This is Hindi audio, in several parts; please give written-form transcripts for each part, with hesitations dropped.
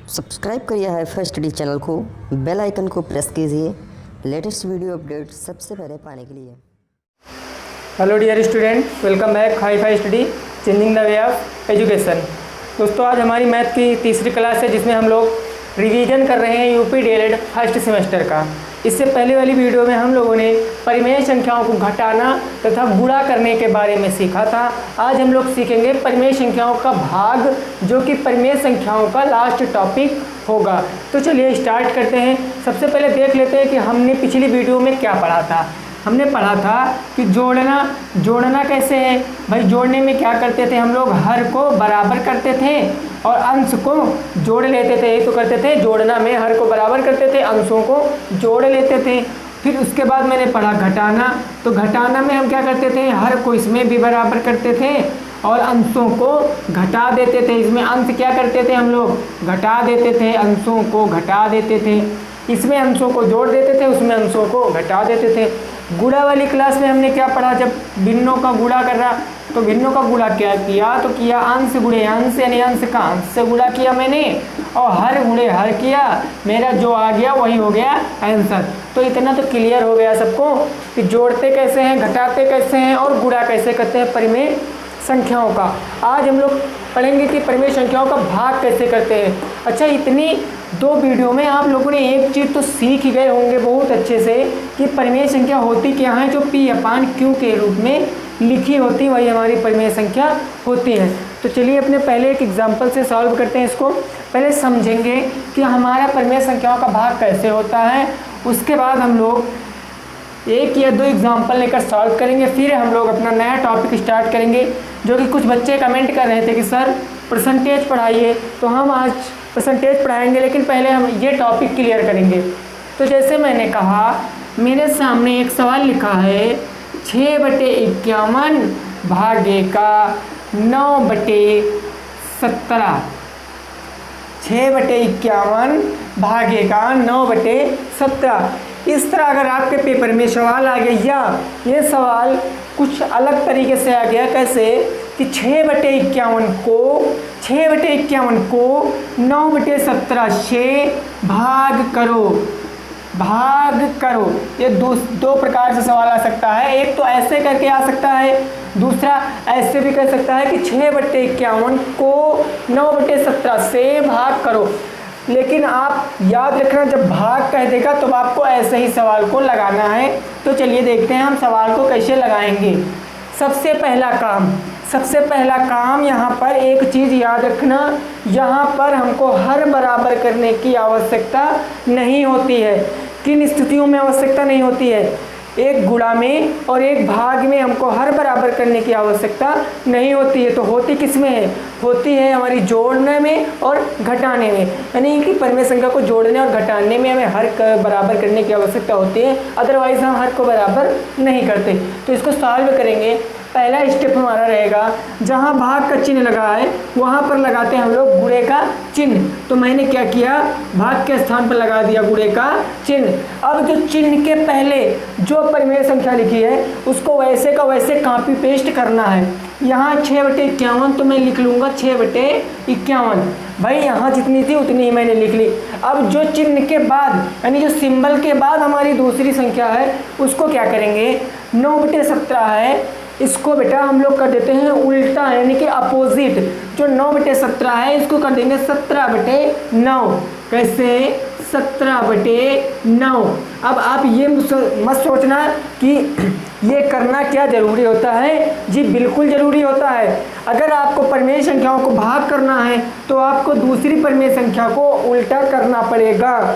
सब्सक्राइब करिए हाईफाई स्टडी चैनल को, बेल आइकन को प्रेस कीजिए लेटेस्ट वीडियो अपडेट सबसे पहले पाने के लिए। Hello dear student, welcome back hifi study changing the way of education. दोस्तों, आज हमारी मैथ की तीसरी क्लास है जिसमें हम लोग रिवीजन कर रहे हैं यूपी डीएलएड फर्स्ट सेमेस्टर का। इससे पहले वाली वीडियो में हम लोगों ने परिमेय संख्याओं को घटाना तथा गुणा करने के बारे में सीखा था। आज हम लोग सीखेंगे परिमेय संख्याओं का भाग, जो कि परिमेय संख्याओं का लास्ट टॉपिक होगा। तो चलिए स्टार्ट करते हैं। सबसे पहले देख लेते हैं कि हमने पिछली वीडियो में क्या पढ़ा था। हमने पढ़ा था कि जोड़ना कैसे है। भाई, जोड़ने में क्या करते थे हम लोग, हर को बराबर करते थे और अंश को जोड़ लेते थे। तो करते थे जोड़ना में हर को बराबर करते थे, अंशों को जोड़ लेते थे। फिर उसके बाद मैंने पढ़ा घटाना। तो घटाना में हम क्या करते थे, हर को इसमें भी बराबर करते थे और अंशों को घटा देते थे। इसमें अंश क्या करते थे हम लोग, घटा देते थे, अंशों को घटा देते थे। इसमें अंशों को जोड़ देते थे, उसमें अंशों को घटा देते थे। गुणा वाली क्लास में हमने क्या पढ़ा, जब भिन्नों का गुणा कर रहा तो भिन्नों का गुणा क्या किया, तो किया अंश गुणे अंश, यानी अंश का अंश से गुणा किया मैंने और हर गुणे हर किया। मेरा जो आ गया वही हो गया आंसर। तो इतना तो क्लियर हो गया सबको कि जोड़ते कैसे हैं, घटाते कैसे हैं और गुणा कैसे करते हैं परिमेय संख्याओं का। आज हम लोग पढ़ेंगे कि परिमेय संख्याओं का भाग कैसे करते हैं। अच्छा, इतनी दो वीडियो में आप लोगों ने एक चीज़ तो सीख ही गए होंगे बहुत अच्छे से कि परिमेय संख्या होती क्या है। जो P/Q के रूप में लिखी होती वही हमारी परिमेय संख्या होती है। तो चलिए अपने पहले एक एग्जांपल से सॉल्व करते हैं। इसको पहले समझेंगे कि हमारा परिमेय संख्याओं का भाग कैसे होता है। उसके बाद हम लोग एक या दो एग्जाम्पल लेकर सॉल्व करेंगे। फिर हम लोग अपना नया टॉपिक स्टार्ट करेंगे। जो कि कुछ बच्चे कमेंट कर रहे थे कि सर परसेंटेज पढ़ाइए, तो हम आज परसेंटेज पढ़ाएंगे, लेकिन पहले हम ये टॉपिक क्लियर करेंगे। तो जैसे मैंने कहा, मेरे सामने एक सवाल लिखा है 6/51 भागे का 9/17। 6/51 भागे का 9/17। इस तरह अगर आपके पेपर में सवाल आ गया या ये सवाल कुछ अलग तरीके से आ गया, कैसे कि 6/51 को 9/17 से भाग करो। ये दो प्रकार से सवाल आ सकता है। एक तो ऐसे करके आ सकता है, दूसरा ऐसे भी कर सकता है कि 6/51 को 9/17 से भाग करो। लेकिन आप याद रखना, जब भाग कह देगा तो आपको ऐसे ही सवाल को लगाना है। तो चलिए देखते हैं हम सवाल को कैसे लगाएंगे। सबसे पहला काम यहाँ पर एक चीज़ याद रखना, यहाँ पर हमको हर बराबर करने की आवश्यकता नहीं होती है। किन स्थितियों में आवश्यकता नहीं होती है, एक गुणा में और एक भाग में हमको हर बराबर करने की आवश्यकता नहीं होती है। तो होती किस में है, होती है हमारी जोड़ने में और घटाने में। यानी कि परिमेय संख्या को जोड़ने और घटाने में हमें हर बराबर करने की आवश्यकता होती है, अदरवाइज हम हर को बराबर नहीं करते। तो इसको सॉल्व करेंगे। पहला स्टेप हमारा रहेगा, जहाँ भाग का चिन्ह लगा है वहाँ पर लगाते हैं हम लोग गुणे का चिन्ह। तो मैंने क्या किया, भाग के स्थान पर लगा दिया गुणे का चिन्ह। अब जो चिन्ह के पहले जो परिमेय संख्या लिखी है उसको वैसे का वैसे कॉपी पेस्ट करना है। यहाँ 6/51 तो मैं लिख लूँगा 6/51। भाई यहाँ जितनी थी उतनी ही मैंने लिख ली। अब जो चिन्ह के बाद यानी जो सिंबल के बाद हमारी दूसरी संख्या है उसको क्या करेंगे, 9/17 है, इसको बेटा हम लोग कर देते हैं उल्टा, यानी कि अपोजिट। जो 9/17 है इसको कर देंगे 17/9। कैसे, 17/9। अब आप ये मत सोचना कि ये करना क्या ज़रूरी होता है। जी बिल्कुल ज़रूरी होता है। अगर आपको परिमेय संख्याओं को भाग करना है तो आपको दूसरी परिमेय संख्या को उल्टा करना पड़ेगा।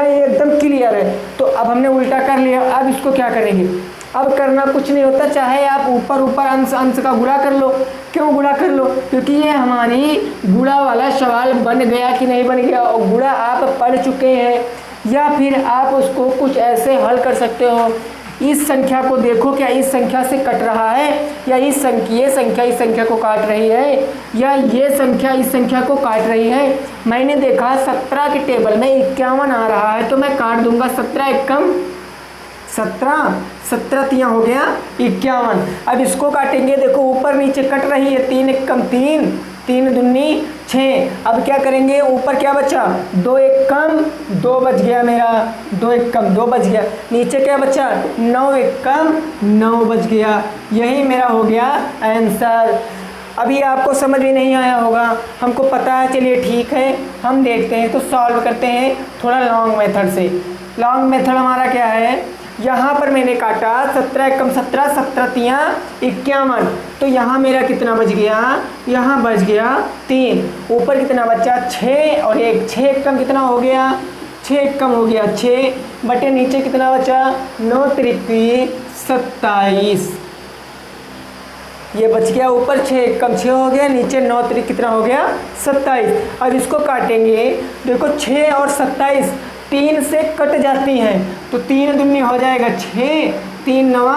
ये एकदम क्लियर है। तो अब हमने उल्टा कर लिया। अब इसको क्या करेंगे, अब करना कुछ नहीं होता, चाहे आप ऊपर अंश का गुणा कर लो। क्यों गुणा कर लो, क्योंकि ये हमारी गुणा वाला सवाल बन गया कि नहीं बन गया, और गुणा आप पढ़ चुके हैं। या फिर आप उसको कुछ ऐसे हल कर सकते हो, इस संख्या को देखो क्या इस संख्या से कट रहा है, या ये संख्या इस संख्या को काट रही है, या ये संख्या इस संख्या को काट रही है। मैंने देखा 17 के टेबल में 51 आ रहा है तो मैं काट दूंगा 17 एकम 17 तिया हो गया 51। अब इसको काटेंगे, देखो ऊपर नीचे कट रही है, 3 एकम 3, 3 दूनी 6। अब क्या करेंगे, ऊपर क्या बचा, 2 एक कम 2 बच गया मेरा, 2 एक कम 2 बच गया। नीचे क्या बचा, 9 एक कम 9 बच गया। यही मेरा हो गया आंसर। अभी आपको समझ में नहीं आया होगा, हमको पता है, चलिए ठीक है, हम देखते हैं तो सॉल्व करते हैं थोड़ा लॉन्ग मेथड से। लॉन्ग मेथड हमारा क्या है, यहाँ पर मैंने काटा 17 एक कम 17, 17 तियाँ 51, तो यहाँ मेरा कितना बच गया, यहाँ बच गया 3। ऊपर कितना बचा, 6 और 1, 6 एक कम कितना हो गया, 6 एक कम हो गया 6 बटे नीचे कितना बचा, 9 त्रिकी 27। ये बच गया, ऊपर 6 एक कम 6 हो गया, नीचे 9 त्रिक कितना हो गया 27। अब इसको काटेंगे, देखो 6 और 27 3 से कट जाती हैं, तो 3 दूनी हो जाएगा 6, 3 नवा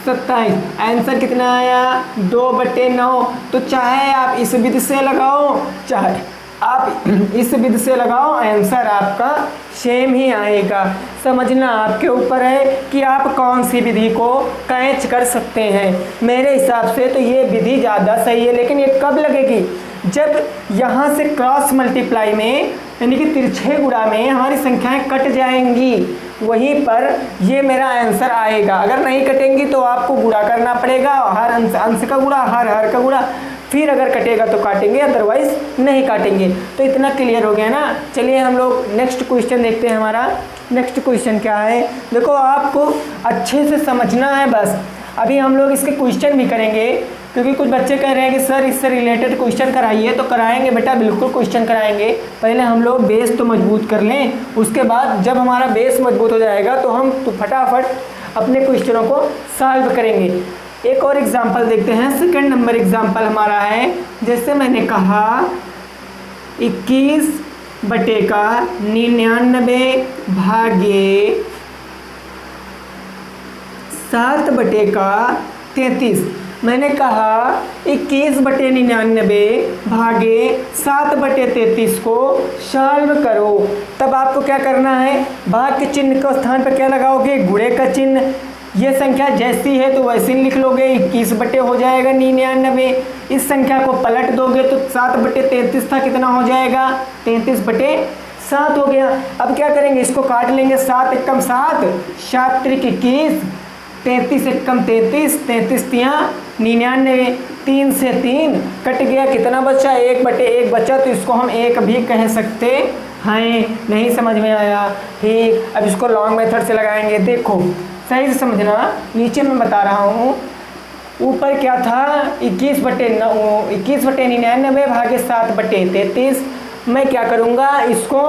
27। आंसर कितना आया, 2 बटे 9। तो चाहे आप इस विधि से लगाओ, चाहे आप इस विधि से लगाओ, आंसर आपका सेम ही आएगा। समझना आपके ऊपर है कि आप कौन सी विधि को कैच कर सकते हैं। मेरे हिसाब से तो ये विधि ज़्यादा सही है, लेकिन ये कब लगेगी, जब यहाँ से क्रॉस मल्टीप्लाई में यानी कि तिरछे गुणा में हमारी संख्याएं कट जाएंगी, वहीं पर ये मेरा आंसर आएगा। अगर नहीं कटेंगी तो आपको गुणा करना पड़ेगा, हर अंश का गुणा, हर का गुणा, फिर अगर कटेगा तो काटेंगे, अदरवाइज नहीं काटेंगे। तो इतना क्लियर हो गया ना। चलिए हम लोग नेक्स्ट क्वेश्चन देखते हैं। हमारा नेक्स्ट क्वेश्चन क्या है, देखो आपको अच्छे से समझना है बस। अभी हम लोग इसके क्वेश्चन भी करेंगे, क्योंकि कुछ बच्चे कह रहे हैं कि सर इससे रिलेटेड क्वेश्चन कराइए, तो कराएंगे बेटा, बिल्कुल क्वेश्चन कराएंगे। पहले हम लोग बेस तो मजबूत कर लें, उसके बाद जब हमारा बेस मजबूत हो जाएगा तो हम तो फटाफट अपने क्वेश्चनों को सॉल्व करेंगे। एक और एग्जाम्पल देखते हैं। सेकंड नंबर एग्जाम्पल हमारा है, जैसे मैंने कहा 21 बटे का 99 भागे 7 बटे का 33। मैंने कहा 21 बटे 99 भागे 7 बटे 33 को सॉल्व करो। तब आपको क्या करना है, भाग के चिन्ह के स्थान पर क्या लगाओगे, गुणे का चिन्ह। ये संख्या जैसी है तो वैसे लिख लोगे, 21 बटे हो जाएगा 99। इस संख्या को पलट दोगे तो 7 बटे 33 था, कितना हो जाएगा 33 बटे 7 हो गया। अब क्या करेंगे, इसको काट लेंगे, 7 एक कम 7, 7 त्रिक 21, 33 एक कम 33, 33 तियाँ 99, 3 से 3 कट गया, कितना बचा 1 बटे 1 बचा, तो इसको हम 1 भी कह सकते हैं। नहीं समझ में आया, ठीक। अब इसको लॉन्ग मेथड से लगाएंगे। देखो सही से समझना, नीचे मैं बता रहा हूँ, ऊपर क्या था 21 बटे 99 भागे 7 बटे 33। मैं क्या करूँगा, इसको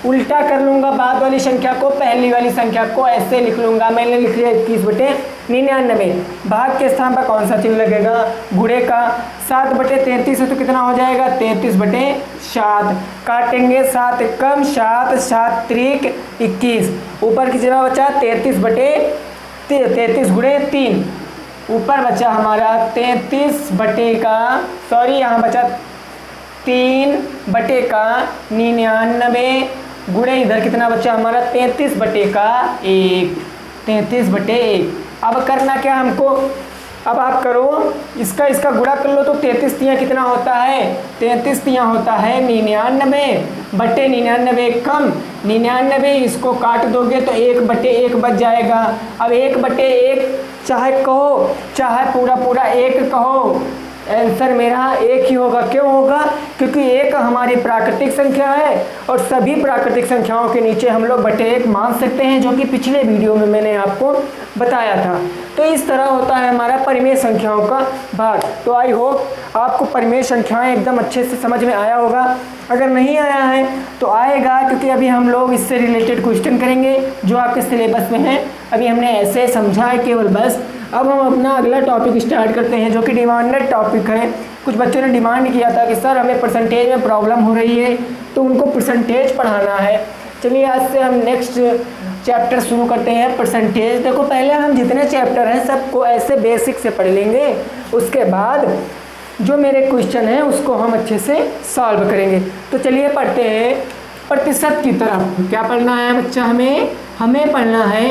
उल्टा कर लूँगा, बाद वाली संख्या को पहली वाली संख्या को ऐसे लिख लूँगा। मैंने लिख लिया 21 बटे 99, भाग के स्थान पर कौन सा चिन्ह लगेगा, गुणे का। 7 बटे 33 है तो कितना हो जाएगा 33 बटे 7। काटेंगे, 7 कम 7, 7 त्रिक 21, ऊपर कितना बचा 33 बटे 33 गुणे 3, ऊपर बचा हमारा 33 बटे का, सॉरी यहाँ बचा 3 बटे का 99 गुणे इधर कितना बचा हमारा 33 बटे का 1, 33 बटे 1। अब करना क्या हमको, अब आप करो इसका गुणा कर लो, तो 33 तियाँ कितना होता है, 33 तियाँ होता है 99 बटे 99 कम 99, इसको काट दोगे तो 1 बटे 1 बच जाएगा। अब 1 बटे 1 चाहे कहो चाहे पूरा 1 कहो, आंसर मेरा 1 ही होगा। क्यों होगा, क्योंकि 1 हमारी प्राकृतिक संख्या है और सभी प्राकृतिक संख्याओं के नीचे हम लोग बटे 1 मान सकते हैं, जो कि पिछले वीडियो में मैंने आपको बताया था। तो इस तरह होता है हमारा परिमेय संख्याओं का भाग। तो आई होप आपको परिमेय संख्याएं एकदम अच्छे से समझ में आया होगा। अगर नहीं आया है तो आएगा, क्योंकि अभी हम लोग इससे रिलेटेड क्वेश्चन करेंगे जो आपके सिलेबस में है। अभी हमने ऐसे समझा है केवल बस। अब हम अपना अगला टॉपिक स्टार्ट करते हैं, जो कि डिमांडेड टॉपिक है। कुछ बच्चों ने डिमांड किया था कि सर हमें परसेंटेज में प्रॉब्लम हो रही है, तो उनको परसेंटेज पढ़ाना है। चलिए आज से हम नेक्स्ट चैप्टर शुरू करते हैं, परसेंटेज। देखो पहले हम जितने चैप्टर हैं सबको ऐसे बेसिक से पढ़ लेंगे, उसके बाद जो मेरे क्वेश्चन हैं उसको हम अच्छे से सॉल्व करेंगे। तो चलिए पढ़ते हैं प्रतिशत की तरफ। क्या पढ़ना है बच्चा, हमें पढ़ना है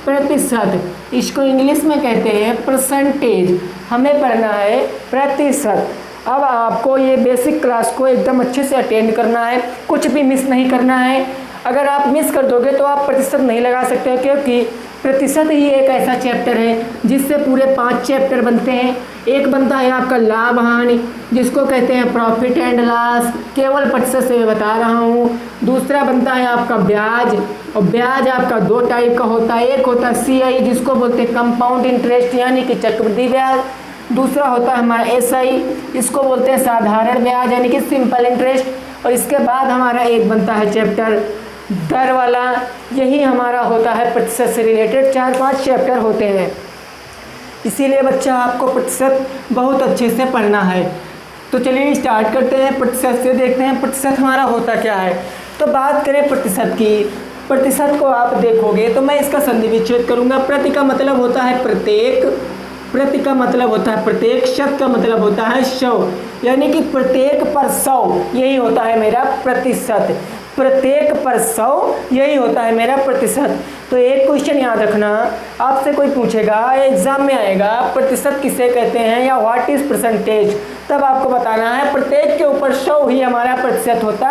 प्रतिशत। इसको इंग्लिश में कहते हैं परसेंटेज। हमें पढ़ना है प्रतिशत। अब आपको ये बेसिक क्लास को एकदम अच्छे से अटेंड करना है, कुछ भी मिस नहीं करना है। अगर आप मिस कर दोगे तो आप प्रतिशत नहीं लगा सकते, क्योंकि प्रतिशत ही एक ऐसा चैप्टर है जिससे पूरे 5 चैप्टर बनते हैं। एक बनता है आपका लाभ हानि, जिसको कहते हैं प्रॉफिट एंड लॉस, केवल प्रतिशत से मैं बता रहा हूँ। दूसरा बनता है आपका ब्याज, और ब्याज आपका 2 टाइप का होता है। एक होता है CI, जिसको बोलते हैं कंपाउंड इंटरेस्ट यानी कि चक्रवृद्धि ब्याज। दूसरा होता है हमारा SI, इसको बोलते हैं साधारण ब्याज यानी कि सिंपल इंटरेस्ट। और इसके बाद हमारा एक बनता है चैप्टर दर वाला, यही हमारा होता है प्रतिशत से रिलेटेड। 4-5 चैप्टर होते हैं, इसीलिए बच्चा आपको प्रतिशत बहुत अच्छे से पढ़ना है। तो चलिए स्टार्ट करते हैं, प्रतिशत से देखते हैं प्रतिशत हमारा होता क्या है। तो बात करें प्रतिशत की, प्रतिशत को आप देखोगे तो मैं इसका संधि विच्छेद करूँगा। प्रति का मतलब होता है प्रत्येक, प्रति का मतलब होता है प्रत्येक, शत का मतलब होता है 100, यानी कि प्रत्येक पर 100, यही होता है मेरा प्रतिशत। प्रत्येक पर 100 यही होता है मेरा प्रतिशत। तो एक क्वेश्चन याद रखना, आपसे कोई पूछेगा एग्जाम में आएगा प्रतिशत किसे कहते हैं या व्हाट इज परसेंटेज, तब आपको बताना है प्रत्येक के ऊपर 100 ही हमारा प्रतिशत होता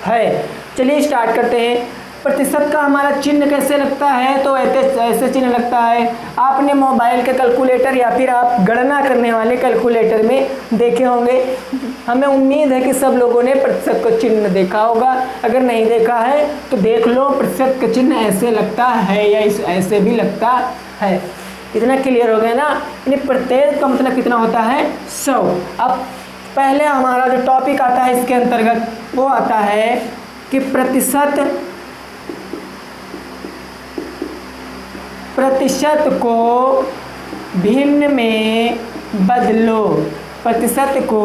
है। चलिए स्टार्ट करते हैं। प्रतिशत का हमारा चिन्ह कैसे लगता है, तो ऐसे चिन्ह लगता है। आपने मोबाइल के कैलकुलेटर या फिर आप गणना करने वाले कैलकुलेटर में देखे होंगे। हमें उम्मीद है कि सब लोगों ने प्रतिशत का चिन्ह देखा होगा। अगर नहीं देखा है तो देख लो, प्रतिशत का चिन्ह ऐसे लगता है या ऐसे भी लगता है। इतना क्लियर हो गया ना। यानी प्रत्येक का मतलब कितना होता है 100। अब पहले हमारा जो टॉपिक आता है इसके अंतर्गत वो आता है कि प्रतिशत को भिन्न में बदलो, प्रतिशत को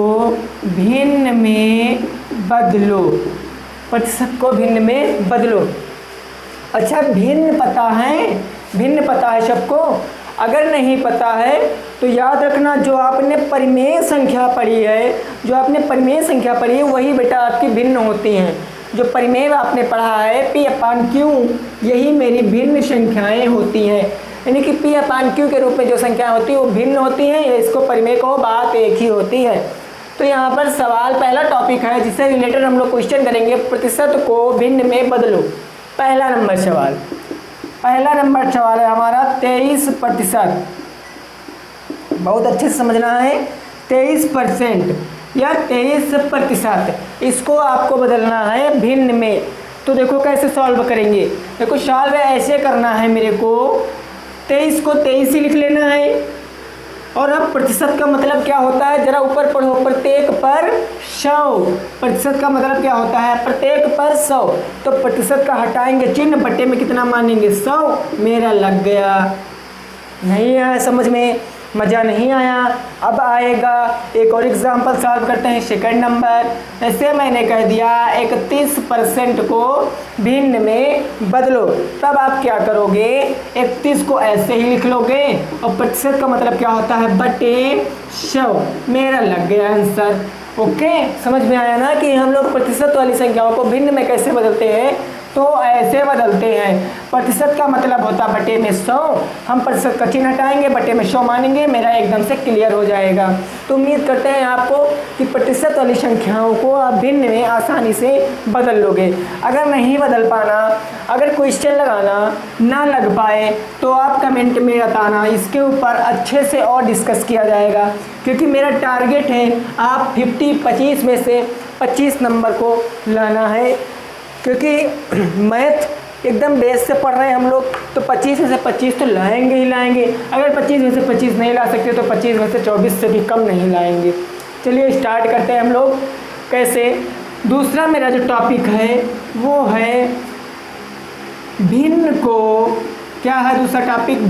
भिन्न में बदलो, प्रतिशत को भिन्न में बदलो। अच्छा, भिन्न पता है, भिन्न पता है सबको? अगर नहीं पता है तो याद रखना, जो आपने परिमेय संख्या पढ़ी है, जो आपने परिमेय संख्या पढ़ी है वही बेटा आपकी भिन्न होती हैं। जो परिमेय आपने पढ़ा है P/Q, यही मेरी भिन्न संख्याएं होती हैं। यानी कि P/Q के रूप में जो संख्याएं होती हैं वो भिन्न होती हैं, या इसको परिमेय को बात एक ही होती है। तो यहाँ पर सवाल पहला टॉपिक है जिससे रिलेटेड हम लोग क्वेश्चन करेंगे, प्रतिशत को भिन्न में बदलो। पहला नंबर सवाल है हमारा 23%। बहुत अच्छे से समझना है, 23% या 23%, इसको आपको बदलना है भिन्न में। तो देखो कैसे सॉल्व करेंगे। देखो सॉल्व ऐसे करना है, मेरे को 23 को 23 ही लिख लेना है। और अब प्रतिशत का मतलब क्या होता है, जरा ऊपर पढ़ो, प्रत्येक पर 100। प्रतिशत का मतलब क्या होता है, प्रत्येक पर 100। तो प्रतिशत का हटाएंगे चिन्ह, बट्टे में कितना मानेंगे 100। मेरा लग गया। नहीं आया समझ में, मज़ा नहीं आया? अब आएगा। एक और एग्जांपल सॉल्व करते हैं, सेकंड नंबर। ऐसे मैंने कह दिया 31% को भिन्न में बदलो, तब आप क्या करोगे, 31 को ऐसे ही लिख लोगे, और प्रतिशत का मतलब क्या होता है, बटे 100। मेरा लग गया आंसर। ओके, समझ में आया ना कि हम लोग प्रतिशत वाली संख्याओं को भिन्न में कैसे बदलते हैं। तो ऐसे बदलते हैं, प्रतिशत का मतलब होता है बटे में 100, हम प्रतिशत का चिन्ह हटाएंगे, बटे में 100 मानेंगे, मेरा एकदम से क्लियर हो जाएगा। तो उम्मीद करते हैं आपको कि प्रतिशत वाली संख्याओं को आप भिन्न में आसानी से बदल लोगे। अगर नहीं बदल पाना, अगर क्वेश्चन लगाना ना लग पाए तो आप कमेंट में बताना, इसके ऊपर अच्छे से और डिस्कस किया जाएगा। क्योंकि मेरा टारगेट है आप 25 में से 25 नंबर को लाना है। क्योंकि मैथ एकदम बेस से पढ़ रहे हैं हम लोग, तो 25 में से 25 तो लाएंगे ही लाएंगे। अगर 25 में से 25 नहीं ला सकते तो 25 में से 24 से भी कम नहीं लाएंगे। चलिए स्टार्ट करते हैं हम लोग कैसे। दूसरा मेरा जो टॉपिक है वो है भिन्न को, क्या है दूसरा टॉपिक,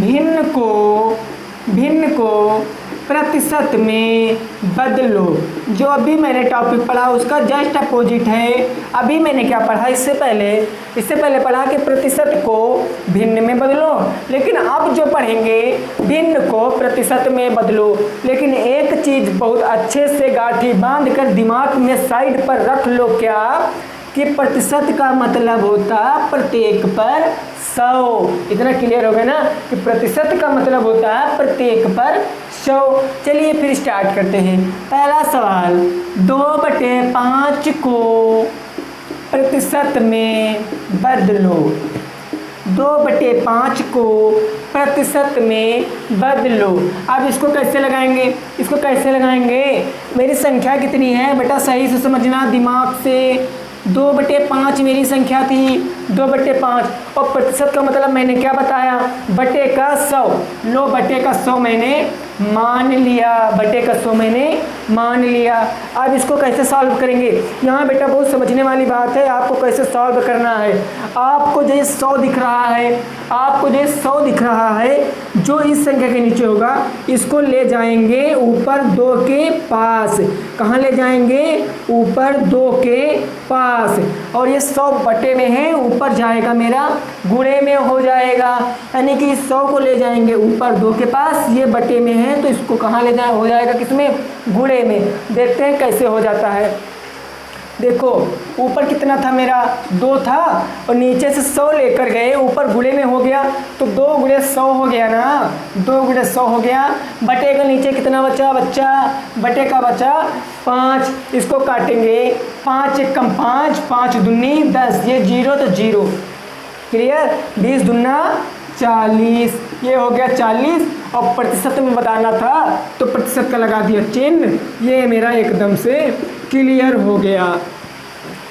भिन्न को प्रतिशत में बदलो। जो अभी मैंने टॉपिक पढ़ा उसका जस्ट अपोजिट है। अभी मैंने क्या पढ़ा, इससे पहले पढ़ा कि प्रतिशत को भिन्न में बदलो, लेकिन अब जो पढ़ेंगे भिन्न को प्रतिशत में बदलो। लेकिन एक चीज़ बहुत अच्छे से गांठी बांध कर दिमाग में साइड पर रख लो, क्या कि प्रतिशत का मतलब होता है प्रत्येक पर 100। इतना क्लियर हो गया ना कि प्रतिशत का मतलब होता है प्रत्येक पर 100। चलिए फिर स्टार्ट करते हैं। पहला सवाल, 2/5 को प्रतिशत में बदलो। 2/5 को प्रतिशत में बदलो। अब इसको कैसे लगाएंगे, इसको कैसे लगाएंगे? मेरी संख्या कितनी है बेटा, सही से समझना दिमाग से। 2/5 मेरी संख्या थी, 2/5 और प्रतिशत का मतलब मैंने क्या बताया, बटे का 100। लो बटे का 100 मैंने मान लिया, बटे का 100 मैंने मान लिया। अब इसको कैसे सॉल्व करेंगे? यहाँ बेटा बहुत समझने वाली बात है, आपको कैसे सॉल्व करना है। आपको जो 100 दिख रहा है, आपको जो 100 दिख रहा है, जो इस संख्या के नीचे होगा इसको ले जाएंगे ऊपर 2 के पास। कहाँ ले जाएंगे? ऊपर 2 के पास। और ये 100 बटे में है, ऊपर जाएगा मेरा गुणे में हो जाएगा, यानी कि 100 को ले जाएंगे ऊपर 2 के पास, ये बटे में है तो इसको कहाँ ले जाए हो जाएगा, किसमें? गुणे में। देखते हैं कैसे हो जाता है। देखो ऊपर कितना था मेरा, 2 था और नीचे से 100 लेकर गए, ऊपर गुणे में हो गया तो 2 गुणे 100 हो गया ना, 2 गुणे 100 हो गया। बटे का नीचे कितना बचा बच्चा? बटे का बचा 5। इसको काटेंगे, 5 1 कम 5, 5 दूनी 10, ये 0 तो 0। क्लियर? 20 दूना 40, ये हो गया 40। और प्रतिशत में बताना था तो प्रतिशत का लगा दिया चिन्ह, ये मेरा एकदम से क्लियर हो गया।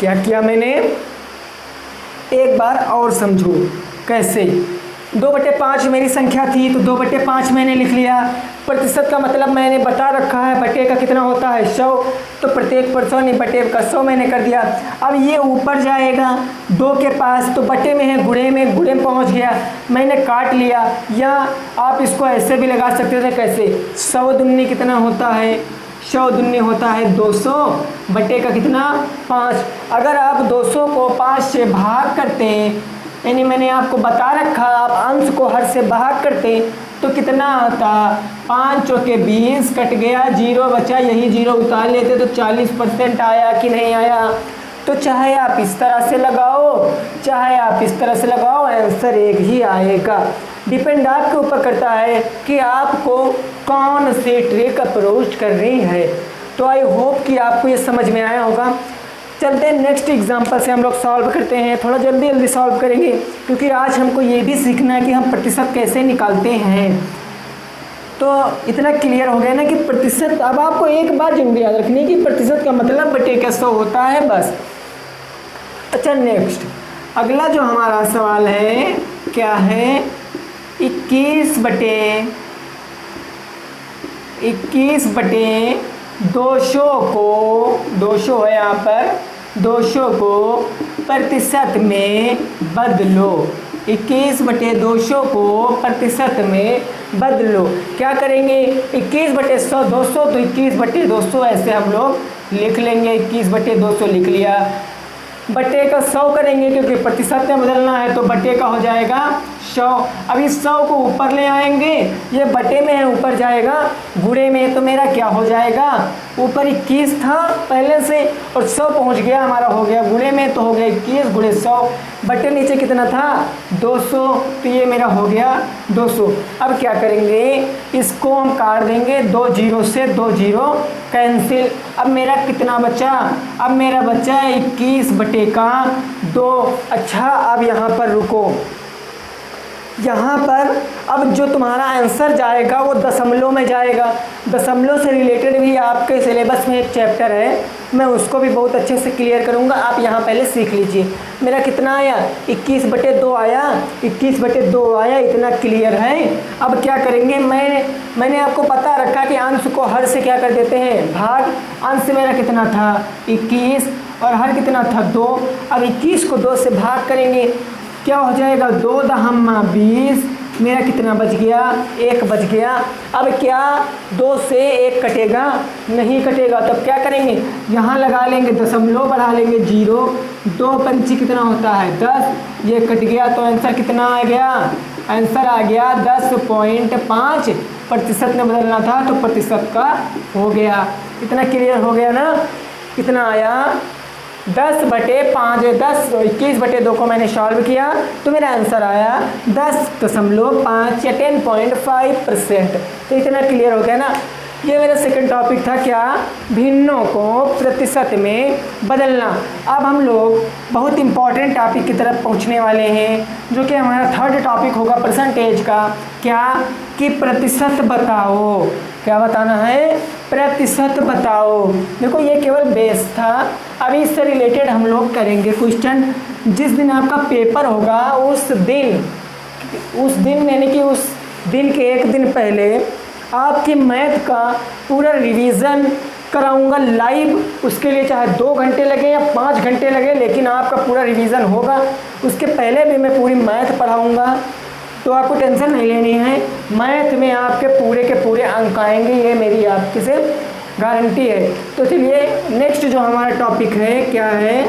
क्या किया मैंने? एक बार और समझो कैसे। 2/5 मेरी संख्या थी तो 2/5 मैंने लिख लिया। प्रतिशत का मतलब मैंने बता रखा है, बटे का कितना होता है 100, तो प्रत्येक पर 100 नहीं, बटे का 100 मैंने कर दिया। अब ये ऊपर जाएगा 2 के पास तो बटे में है, गुणे में, गुणे में पहुँच गया, मैंने काट लिया। या आप इसको ऐसे भी लगा सकते थे, कैसे? 100 दूनी कितना होता है? 100 दूनी होता है 200, बटे का कितना 5। अगर आप 200 को 5 से भाग करते हैं, यानी मैंने आपको बता रखा, आप अंश को हर से भाग करते तो कितना आता? 5 चौके 20, कट गया 0 बचा, यही 0 उतार लेते तो 40% आया कि नहीं आया? तो चाहे आप इस तरह से लगाओ, चाहे आप इस तरह से लगाओ, आंसर एक ही आएगा। डिपेंड आपके ऊपर करता है कि आपको कौन सी ट्रिक अप्रोच करनी है। तो आई होप कि आपको ये समझ में आया होगा। चलते हैं नेक्स्ट एग्जांपल से हम लोग सॉल्व करते हैं। थोड़ा जल्दी जल्दी सॉल्व करेंगे क्योंकि आज हमको ये भी सीखना है कि हम प्रतिशत कैसे निकालते हैं। तो इतना क्लियर हो गया ना कि प्रतिशत, अब आपको एक बात जरूर याद रखनी कि प्रतिशत का मतलब बटे का 100 होता है, बस। अच्छा नेक्स्ट अगला जो हमारा सवाल है क्या है, 21 बटे 200 को, 200 है यहाँ पर, 200 को प्रतिशत में बदलो। 21/200 को प्रतिशत में बदलो। क्या करेंगे? 21/100 200 तो 21/200 ऐसे हम लोग लिख लेंगे। 21/200 लिख लिया। बटे का 100 करेंगे क्योंकि प्रतिशत में बदलना है तो बटे का हो जाएगा 100। अब इस 100 को ऊपर ले आएंगे, ये बटे में है ऊपर जाएगा गुणे में, तो मेरा क्या हो जाएगा? ऊपर 21 था पहले से और 100 पहुंच गया, हमारा हो गया गुणे में, तो हो गया 21 गुणे 100। बटे नीचे कितना था? 200, तो ये मेरा हो गया 200। अब क्या करेंगे? इसको हम काट देंगे, 2 0 से 2 0 कैंसिल। अब मेरा कितना बचा? अब मेरा बचा 21/2। अच्छा अब यहाँ पर रुको, यहाँ पर अब जो तुम्हारा आंसर जाएगा वो दशमलव में जाएगा। दशमलव से रिलेटेड भी आपके सिलेबस में एक चैप्टर है, मैं उसको भी बहुत अच्छे से क्लियर करूँगा, आप यहाँ पहले सीख लीजिए। मेरा कितना आया? 21/2 आया, 21/2 आया, इतना क्लियर है। अब क्या करेंगे? मैंने आपको पता रखा कि अंश को हर से क्या कर देते हैं? भाग। अंश मेरा कितना था? 21 और हर कितना था? 2। अब 21 को 2 से भाग करेंगे, क्या हो जाएगा? 2 दहम्मा 20, मेरा कितना बच गया? 1 बच गया। अब क्या 2 से 1 कटेगा? नहीं कटेगा, तब क्या करेंगे? यहाँ लगा लेंगे, दशमलव बढ़ा लेंगे 0। 2 पंची कितना होता है? 10, ये कट गया तो आंसर कितना आ गया? आंसर आ गया 10.5। प्रतिशत में बदलना था तो प्रतिशत का हो गया। इतना क्लियर हो गया ना? कितना आया? 10/5 21/2 को मैंने सॉल्व किया तो मेरा आंसर आया 10.5 या 10.5%। तो इतना क्लियर हो गया ना। ये मेरा सेकंड टॉपिक था, क्या, भिन्नों को प्रतिशत में बदलना। अब हम लोग बहुत इंपॉर्टेंट टॉपिक की तरफ पहुंचने वाले हैं जो कि हमारा थर्ड टॉपिक होगा परसेंटेज का। क्या कि प्रतिशत बताओ, क्या बताना है, प्रतिशत बताओ। देखो ये केवल बेस था, अभी इससे रिलेटेड हम लोग करेंगे क्वेश्चन। जिस दिन आपका पेपर होगा उस दिन यानी कि उस दिन के एक दिन पहले आपके मैथ का पूरा रिवीजन कराऊंगा लाइव। उसके लिए चाहे 2 घंटे लगे या 5 घंटे लगे, लेकिन आपका पूरा रिवीजन होगा। उसके पहले भी मैं पूरी मैथ पढ़ाऊंगा, तो आपको टेंशन नहीं लेनी है। मैथ में आपके पूरे के पूरे अंक आएंगे, ये मेरी आपके से गारंटी है। तो चलिए नेक्स्ट जो हमारा टॉपिक है, क्या है,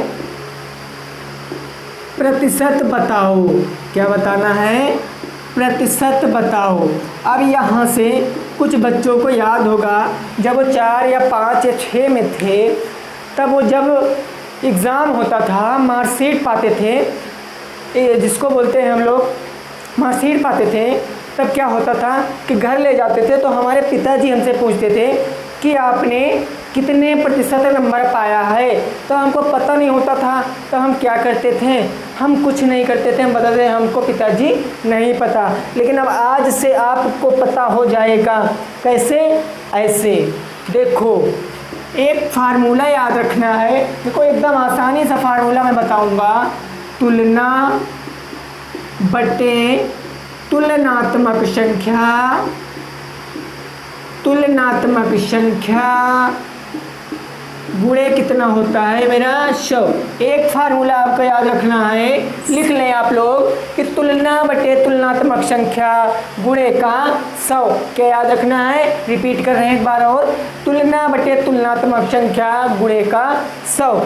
प्रतिशत बताओ। क्या बताना है, प्रतिशत बताओ। अब यहाँ से कुछ बच्चों को याद होगा जब वो 4 या 5 या 6 में थे, तब वो जब एग्ज़ाम होता था मार्कशीट पाते थे, जिसको बोलते हैं हम लोग मार्कशीट पाते थे, तब क्या होता था कि घर ले जाते थे तो हमारे पिताजी हमसे पूछते थे कि आपने कितने प्रतिशत नंबर पाया है। तो हमको पता नहीं होता था, तो हम क्या करते थे, हम कुछ नहीं करते थे, हम बताते हमको पिताजी नहीं पता। लेकिन अब आज से आपको पता हो जाएगा। कैसे, ऐसे देखो, एक फार्मूला याद रखना है। देखो एकदम आसानी सा फार्मूला मैं बताऊंगा, तुलना बटे तुलनात्मक संख्या गुणे कितना होता है मेरा 100। एक फार्मूला आपको याद रखना है, लिख लें आप लोग कि तुलना बटे तुलनात्मक संख्या गुणे का 100। क्या याद रखना है, रिपीट कर रहे हैं एक बार और, तुलना बटे तुलनात्मक संख्या गुणे का 100।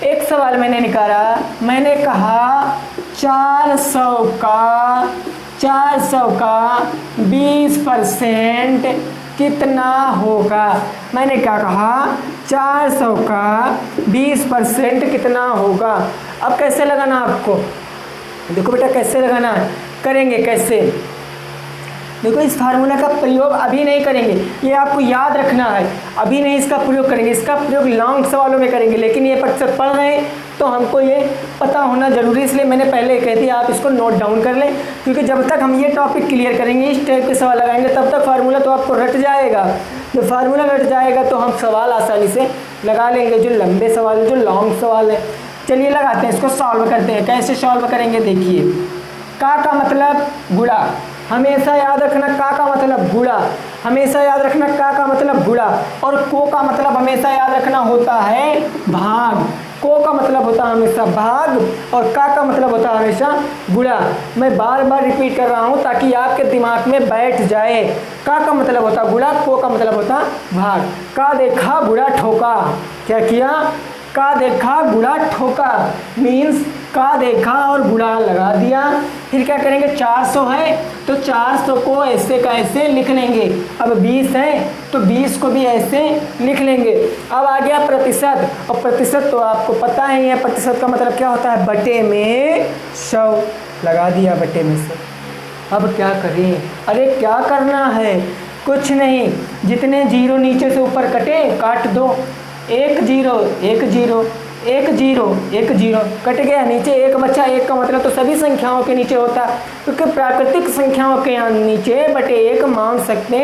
एक सवाल मैंने निकाला, मैंने कहा 400 का 20% कितना होगा। मैंने क्या कहा, 400 का 20% कितना होगा। अब कैसे लगाना आपको, देखो बेटा कैसे लगाना है, करेंगे कैसे। देखो इस फार्मूला का प्रयोग अभी नहीं करेंगे, ये आपको याद रखना है। अभी नहीं इसका प्रयोग करेंगे, इसका प्रयोग लॉन्ग सवालों में करेंगे। लेकिन ये प्रतिशत पढ़ रहे हैं तो हमको ये पता होना जरूरी, इसलिए मैंने पहले कह दिया आप इसको नोट डाउन कर लें। क्योंकि जब तक हम ये टॉपिक क्लियर करेंगे, इस टाइप के सवाल लगाएंगे, तब तक फार्मूला तो आपको रट जाएगा। जब फार्मूला रट जाएगा तो हम सवाल आसानी से लगा लेंगे, जो लंबे सवाल है, जो लॉन्ग सवाल है। चलिए लगाते हैं, इसको सॉल्व करते हैं। कैसे सॉल्व करेंगे देखिए। का मतलब गुणा, हमेशा याद रखना, का मतलब गुणा, हमेशा याद रखना, का मतलब गुणा। और को का मतलब हमेशा याद रखना होता है भाग। को का मतलब होता है हमेशा भाग और का मतलब होता है हमेशा गुणा। मैं बार बार रिपीट कर रहा हूँ ताकि आपके दिमाग में बैठ जाए। का मतलब होता गुणा, को का मतलब होता भाग। का देखा गुणा ठोका, क्या किया, का देखा गुणा ठोका, मीन्स का देखा और गुणा लगा दिया। फिर क्या करेंगे, 400 है तो 400 को ऐसे का ऐसे लिख लेंगे। अब 20 है तो 20 को भी ऐसे लिख लेंगे। अब आ गया प्रतिशत, और प्रतिशत तो आपको पता ही है, प्रतिशत का मतलब क्या होता है, बटे में 100 लगा दिया, बटे में 100। अब क्या करें, अरे क्या करना है, कुछ नहीं, जितने जीरो नीचे से ऊपर कटे काट दो। 1 0 1 0 1 0 1 0 कट गया, नीचे 1 बचा। 1 का मतलब तो सभी संख्याओं के नीचे होता, क्योंकि प्राकृतिक संख्याओं के नीचे बटे 1 मान सकते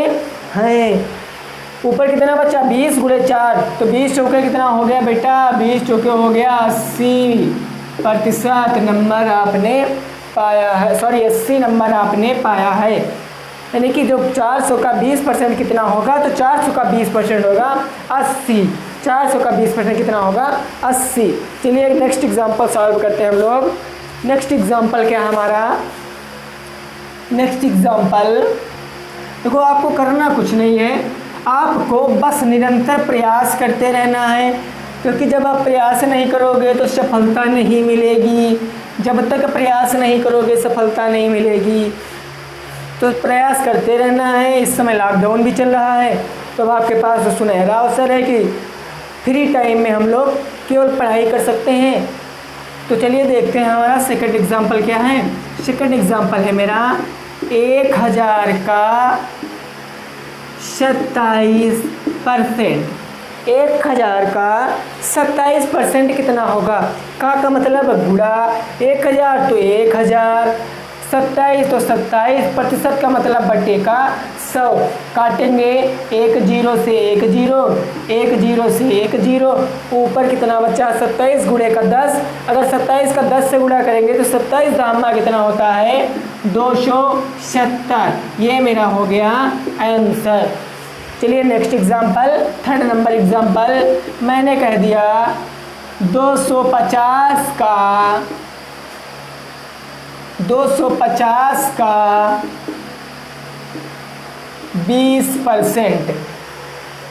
हैं। ऊपर कितना बचा, 20 गुणे 4, तो 20 चौके कितना हो गया बेटा, 20 चौके हो गया 80% नंबर आपने पाया है, सॉरी 80 नंबर आपने पाया है। यानी कि जो 400 का 20% कितना होगा, तो 400 का 20% होगा 80। 400 का 20% कितना होगा, 80। चलिए नेक्स्ट एग्जांपल सॉल्व करते हैं हम लोग। नेक्स्ट एग्जांपल क्या है हमारा, नेक्स्ट एग्जांपल देखो, आपको करना कुछ नहीं है, आपको बस निरंतर प्रयास करते रहना है। क्योंकि जब आप प्रयास नहीं करोगे तो सफलता नहीं मिलेगी। जब तक प्रयास नहीं करोगे सफलता नहीं मिलेगी। तो प्रयास करते रहना है। इस समय लॉकडाउन भी चल रहा है, तो आपके पास सुनहरा अवसर है कि फ्री टाइम में हम लोग केवल पढ़ाई कर सकते हैं। तो चलिए देखते हैं हमारा सेकंड एग्जाम्पल क्या है। सेकंड एग्जाम्पल है मेरा 1000 का 27%। 1000 का 27% कितना होगा? का मतलब गुणा 1000 तो 1000, 27 तो 27% का मतलब बटे का 100। काटेंगे 1 0 से 1 0, 1 0 से 1 0, ऊपर कितना बचा 27 गुणे का 10। अगर 27 का 10 से गुणा करेंगे तो 27 दामा कितना होता है 270। ये मेरा हो गया आंसर। चलिए next example, third number example मैंने कह दिया 250 का 20%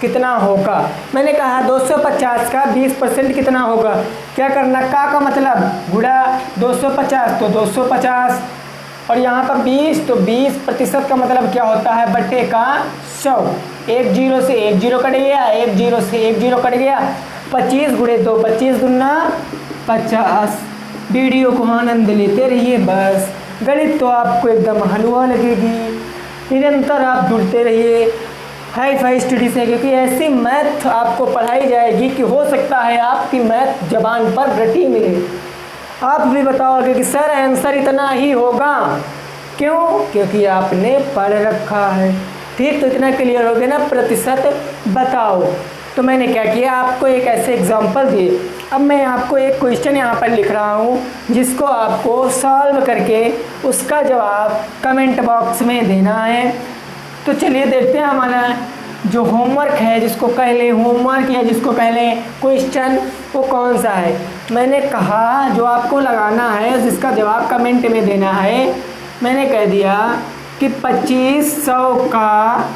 कितना होगा? मैंने कहा 250 का 20% कितना होगा? क्या करना? का मतलब गुणा 250 तो 250, और यहाँ पर 20 तो 20% का मतलब क्या होता है बटे का 100। 1 0 से 1 0 कट गया, 1 0 से 1 0 कट गया। 25 गुणे 2 25 दूना 50। वीडियो को आनंद लेते रहिए बस। गणित तो आपको एकदम हलवा लगेगी। निरंतर आप जुड़ते रहिए हाई फाई स्टडी से, क्योंकि ऐसी मैथ आपको पढ़ाई जाएगी कि हो सकता है आपकी मैथ जबान पर रटी मिले। आप भी बताओगे कि सर आंसर इतना ही होगा, क्यों? क्योंकि आपने पढ़ रखा है। ठीक, तो इतना क्लियर हो गया ना? प्रतिशत बताओ। तो मैंने क्या किया, आपको एक ऐसे एग्जाम्पल दिए। अब मैं आपको एक क्वेश्चन यहाँ पर लिख रहा हूँ जिसको आपको सॉल्व करके उसका जवाब कमेंट बॉक्स में देना है। तो चलिए देखते हैं हमारा जो होमवर्क है, जिसको कह लें होमवर्क या जिसको कह लें क्वेश्चन, वो कौन सा है। मैंने कहा जो आपको लगाना है, जिसका जवाब कमेंट में देना है। मैंने कह दिया कि 2500 का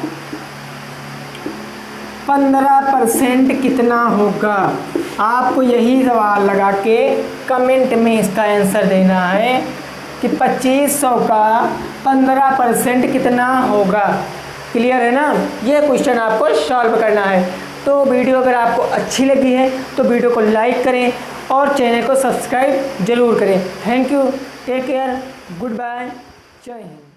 15% कितना होगा। आपको यही सवाल लगा के कमेंट में इसका आंसर देना है कि 2500 का 15% कितना होगा। क्लियर है ना? ये क्वेश्चन आपको सॉल्व करना है। तो वीडियो अगर आपको अच्छी लगी है तो वीडियो को लाइक करें और चैनल को सब्सक्राइब जरूर करें। Thank you, take care, good bye, जय हिंद।